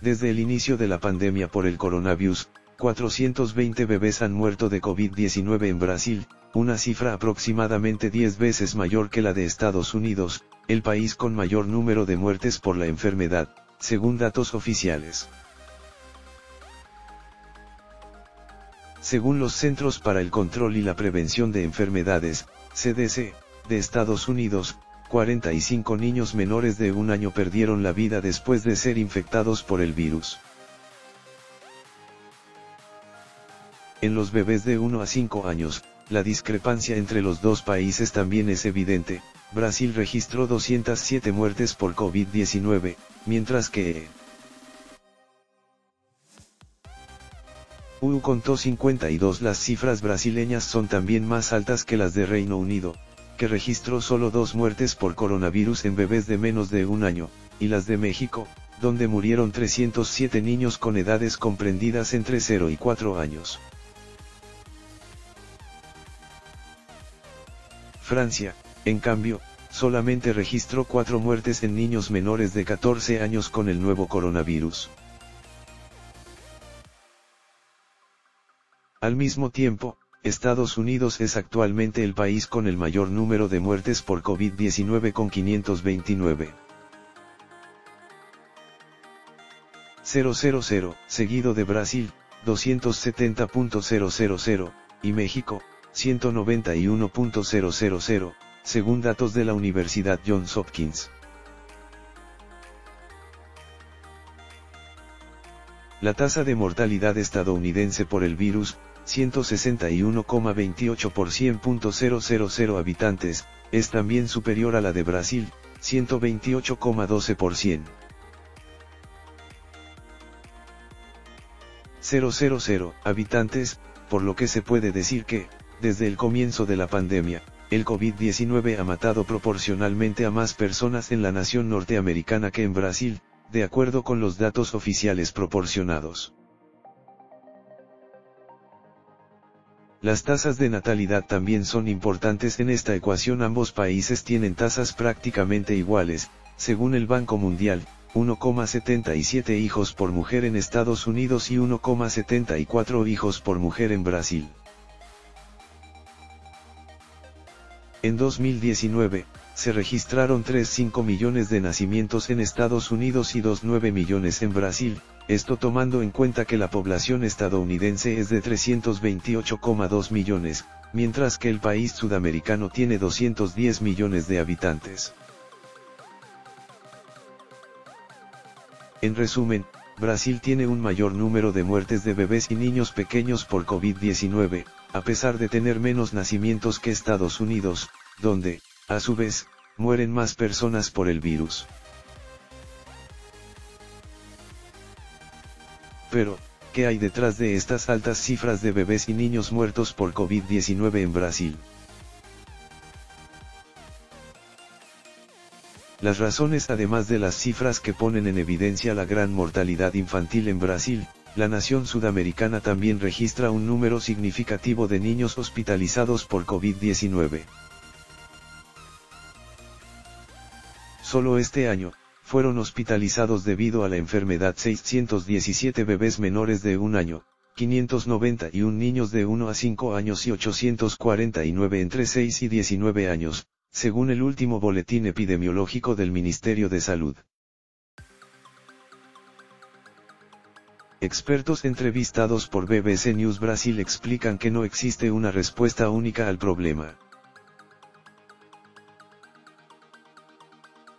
Desde el inicio de la pandemia por el coronavirus, 420 bebés han muerto de COVID-19 en Brasil, una cifra aproximadamente 10 veces mayor que la de Estados Unidos, el país con mayor número de muertes por la enfermedad, según datos oficiales. Según los Centros para el Control y la Prevención de Enfermedades, CDC, de Estados Unidos, 45 niños menores de 1 año perdieron la vida después de ser infectados por el virus. En los bebés de 1 a 5 años, la discrepancia entre los dos países también es evidente. Brasil registró 207 muertes por COVID-19, mientras que EU contó 52. Las cifras brasileñas son también más altas que las de Reino Unido, que registró solo 2 muertes por coronavirus en bebés de menos de 1 año, y las de México, donde murieron 307 niños con edades comprendidas entre 0 y 4 años. Francia, en cambio, solamente registró 4 muertes en niños menores de 14 años con el nuevo coronavirus. Al mismo tiempo, Estados Unidos es actualmente el país con el mayor número de muertes por COVID-19 con 529. 000, seguido de Brasil, 270.000, y México, 191.000, según datos de la Universidad Johns Hopkins. La tasa de mortalidad estadounidense por el virus, 161,28 por 100.000 habitantes, es también superior a la de Brasil, 128,12 por 100. 000 habitantes, por lo que se puede decir que, desde el comienzo de la pandemia, el COVID-19 ha matado proporcionalmente a más personas en la nación norteamericana que en Brasil, de acuerdo con los datos oficiales proporcionados. Las tasas de natalidad también son importantes en esta ecuación. Ambos países tienen tasas prácticamente iguales, según el Banco Mundial, 1,77 hijos por mujer en Estados Unidos y 1,74 hijos por mujer en Brasil. En 2019, se registraron 3,5 millones de nacimientos en Estados Unidos y 2,9 millones en Brasil, esto tomando en cuenta que la población estadounidense es de 328,2 millones, mientras que el país sudamericano tiene 210 millones de habitantes. En resumen, Brasil tiene un mayor número de muertes de bebés y niños pequeños por COVID-19, a pesar de tener menos nacimientos que Estados Unidos, donde, a su vez, mueren más personas por el virus. Pero, ¿qué hay detrás de estas altas cifras de bebés y niños muertos por COVID-19 en Brasil? Las razones, además de las cifras que ponen en evidencia la gran mortalidad infantil en Brasil, la nación sudamericana también registra un número significativo de niños hospitalizados por COVID-19. Solo este año, fueron hospitalizados debido a la enfermedad 617 bebés menores de 1 año, 591 niños de 1 a 5 años y 849 entre 6 y 19 años, según el último boletín epidemiológico del Ministerio de Salud. Expertos entrevistados por BBC News Brasil explican que no existe una respuesta única al problema.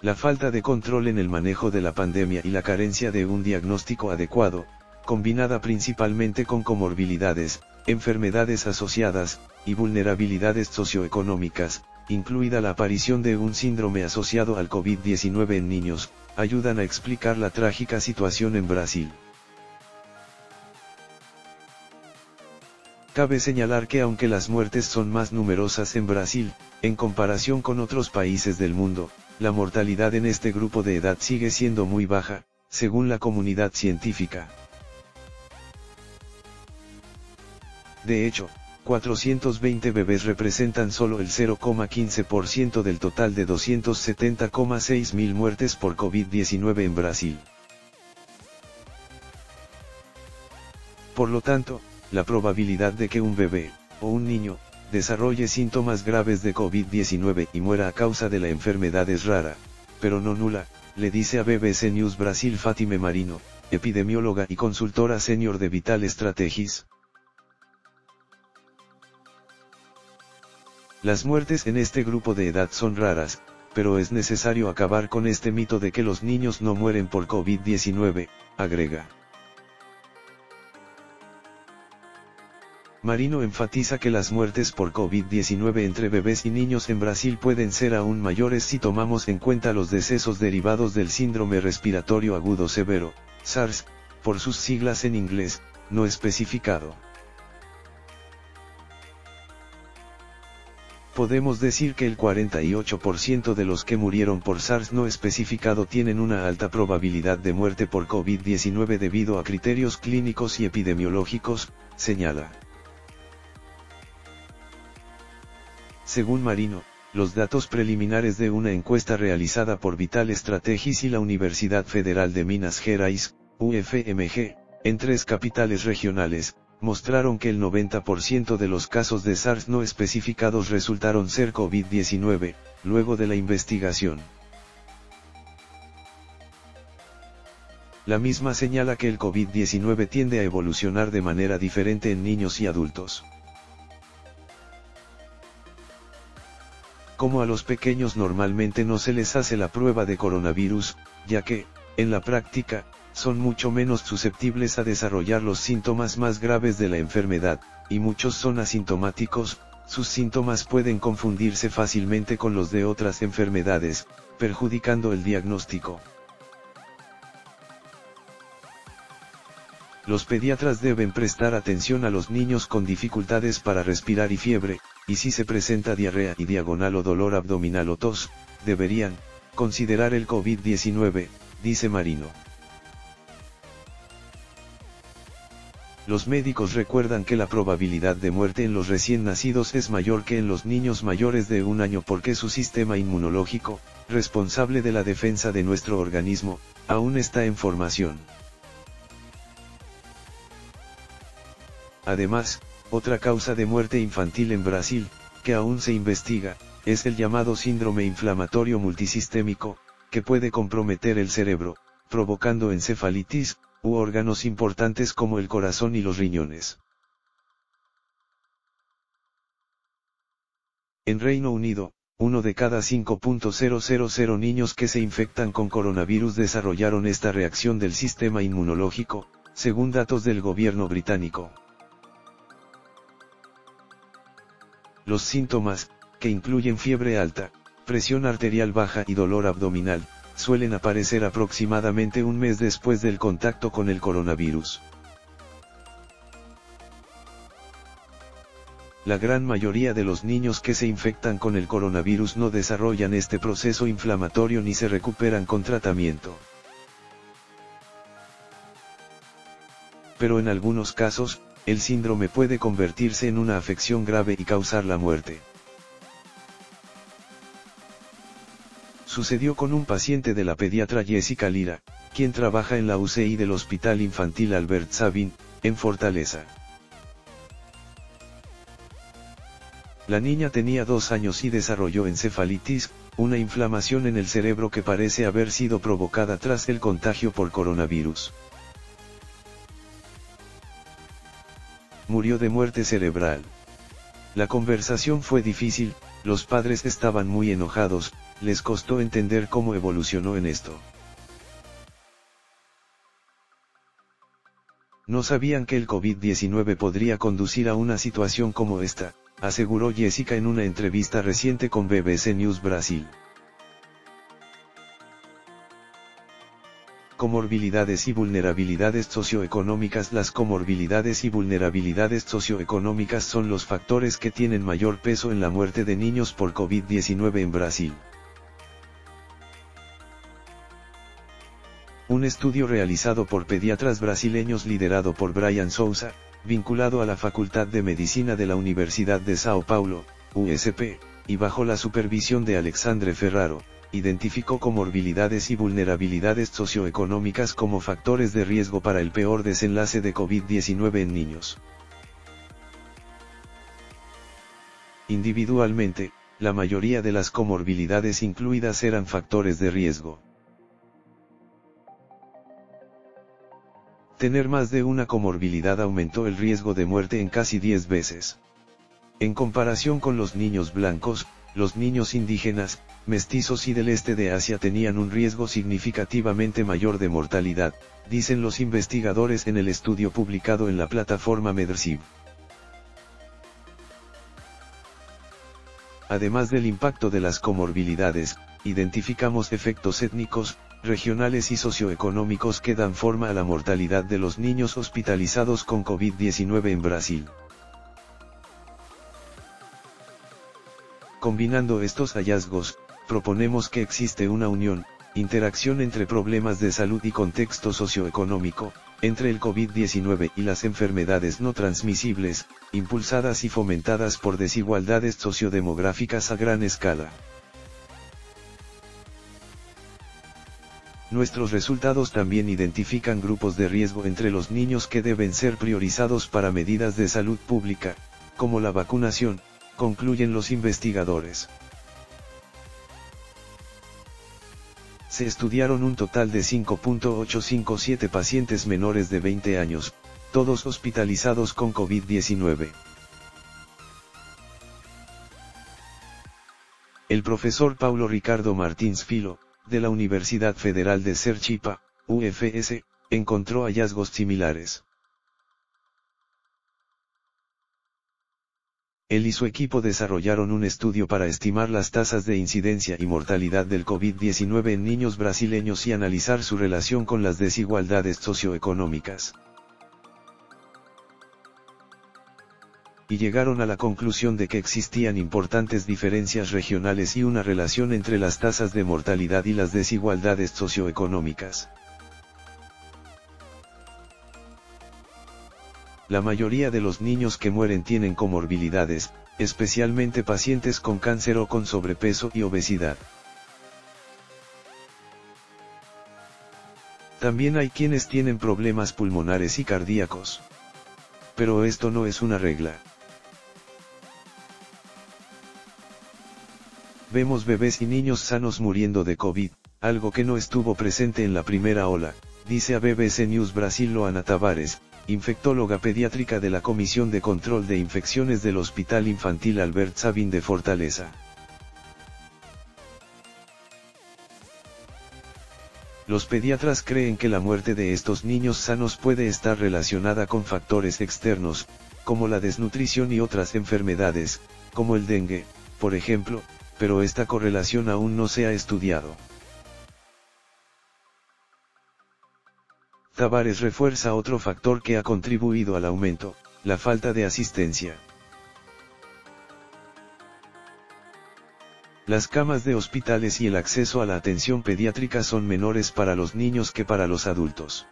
La falta de control en el manejo de la pandemia y la carencia de un diagnóstico adecuado, combinada principalmente con comorbilidades, enfermedades asociadas, y vulnerabilidades socioeconómicas, incluida la aparición de un síndrome asociado al COVID-19 en niños, ayudan a explicar la trágica situación en Brasil. Cabe señalar que aunque las muertes son más numerosas en Brasil, en comparación con otros países del mundo, la mortalidad en este grupo de edad sigue siendo muy baja, según la comunidad científica. De hecho, 420 bebés representan solo el 0,15% del total de 270,6 mil muertes por COVID-19 en Brasil. Por lo tanto, la probabilidad de que un bebé, o un niño, desarrolle síntomas graves de COVID-19 y muera a causa de la enfermedad es rara, pero no nula, le dice a BBC News Brasil Fátima Marino, epidemióloga y consultora senior de Vital Strategies. Las muertes en este grupo de edad son raras, pero es necesario acabar con este mito de que los niños no mueren por COVID-19, agrega. Marino enfatiza que las muertes por COVID-19 entre bebés y niños en Brasil pueden ser aún mayores si tomamos en cuenta los decesos derivados del síndrome respiratorio agudo severo, SARS, por sus siglas en inglés, no especificado. Podemos decir que el 48% de los que murieron por SARS no especificado tienen una alta probabilidad de muerte por COVID-19 debido a criterios clínicos y epidemiológicos, señala. Según Marino, los datos preliminares de una encuesta realizada por Vital Strategies y la Universidad Federal de Minas Gerais, UFMG, en 3 capitales regionales, mostraron que el 90% de los casos de SARS no especificados resultaron ser COVID-19, luego de la investigación. La misma señala que el COVID-19 tiende a evolucionar de manera diferente en niños y adultos. Como a los pequeños normalmente no se les hace la prueba de coronavirus, ya que, en la práctica, son mucho menos susceptibles a desarrollar los síntomas más graves de la enfermedad, y muchos son asintomáticos, sus síntomas pueden confundirse fácilmente con los de otras enfermedades, perjudicando el diagnóstico. Los pediatras deben prestar atención a los niños con dificultades para respirar y fiebre, y si se presenta diarrea y diagonal o dolor abdominal o tos, deberían considerar el COVID-19, dice Marino. Los médicos recuerdan que la probabilidad de muerte en los recién nacidos es mayor que en los niños mayores de 1 año porque su sistema inmunológico, responsable de la defensa de nuestro organismo, aún está en formación. Además, otra causa de muerte infantil en Brasil, que aún se investiga, es el llamado síndrome inflamatorio multisistémico, que puede comprometer el cerebro, provocando encefalitis, u órganos importantes como el corazón y los riñones. En Reino Unido, 1 de cada 5.000 niños que se infectan con coronavirus desarrollaron esta reacción del sistema inmunológico, según datos del gobierno británico. Los síntomas, que incluyen fiebre alta, presión arterial baja y dolor abdominal, suelen aparecer aproximadamente un mes después del contacto con el coronavirus. La gran mayoría de los niños que se infectan con el coronavirus no desarrollan este proceso inflamatorio ni se recuperan con tratamiento. Pero en algunos casos, el síndrome puede convertirse en una afección grave y causar la muerte. Sucedió con un paciente de la pediatra Jessica Lira, quien trabaja en la UCI del Hospital Infantil Albert Sabin, en Fortaleza. La niña tenía 2 años y desarrolló encefalitis, una inflamación en el cerebro que parece haber sido provocada tras el contagio por coronavirus. Murió de muerte cerebral. La conversación fue difícil, los padres estaban muy enojados, les costó entender cómo evolucionó en esto. No sabían que el COVID-19 podría conducir a una situación como esta, aseguró Jessica en una entrevista reciente con BBC News Brasil. Comorbilidades y vulnerabilidades socioeconómicas. Las comorbilidades y vulnerabilidades socioeconómicas son los factores que tienen mayor peso en la muerte de niños por COVID-19 en Brasil. Un estudio realizado por pediatras brasileños liderado por Brian Souza, vinculado a la Facultad de Medicina de la Universidad de São Paulo, USP, y bajo la supervisión de Alexandre Ferraro, identificó comorbilidades y vulnerabilidades socioeconómicas como factores de riesgo para el peor desenlace de COVID-19 en niños. Individualmente, la mayoría de las comorbilidades incluidas eran factores de riesgo. Tener más de una comorbilidad aumentó el riesgo de muerte en casi 10 veces. En comparación con los niños blancos, los niños indígenas, mestizos y del este de Asia tenían un riesgo significativamente mayor de mortalidad, dicen los investigadores en el estudio publicado en la plataforma Medrxiv. Además del impacto de las comorbilidades, identificamos efectos étnicos, regionales y socioeconómicos que dan forma a la mortalidad de los niños hospitalizados con COVID-19 en Brasil. Combinando estos hallazgos, proponemos que existe una unión, interacción entre problemas de salud y contexto socioeconómico, entre el COVID-19 y las enfermedades no transmisibles, impulsadas y fomentadas por desigualdades sociodemográficas a gran escala. Nuestros resultados también identifican grupos de riesgo entre los niños que deben ser priorizados para medidas de salud pública, como la vacunación, concluyen los investigadores. Se estudiaron un total de 5.857 pacientes menores de 20 años, todos hospitalizados con COVID-19. El profesor Paulo Ricardo Martins Filho, de la Universidad Federal de Sergipe, UFS, encontró hallazgos similares. Él y su equipo desarrollaron un estudio para estimar las tasas de incidencia y mortalidad del COVID-19 en niños brasileños y analizar su relación con las desigualdades socioeconómicas. Y llegaron a la conclusión de que existían importantes diferencias regionales y una relación entre las tasas de mortalidad y las desigualdades socioeconómicas. La mayoría de los niños que mueren tienen comorbilidades, especialmente pacientes con cáncer o con sobrepeso y obesidad. También hay quienes tienen problemas pulmonares y cardíacos. Pero esto no es una regla. Vemos bebés y niños sanos muriendo de COVID, algo que no estuvo presente en la primera ola, dice a BBC News Brasil Loana Tavares, infectóloga pediátrica de la Comisión de Control de Infecciones del Hospital Infantil Albert Sabin de Fortaleza. Los pediatras creen que la muerte de estos niños sanos puede estar relacionada con factores externos, como la desnutrición y otras enfermedades, como el dengue, por ejemplo, pero esta correlación aún no se ha estudiado. Tavares refuerza otro factor que ha contribuido al aumento, la falta de asistencia. Las camas de hospitales y el acceso a la atención pediátrica son menores para los niños que para los adultos.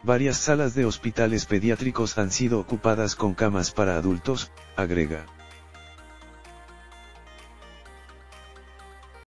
Varias salas de hospitales pediátricos han sido ocupadas con camas para adultos, agrega.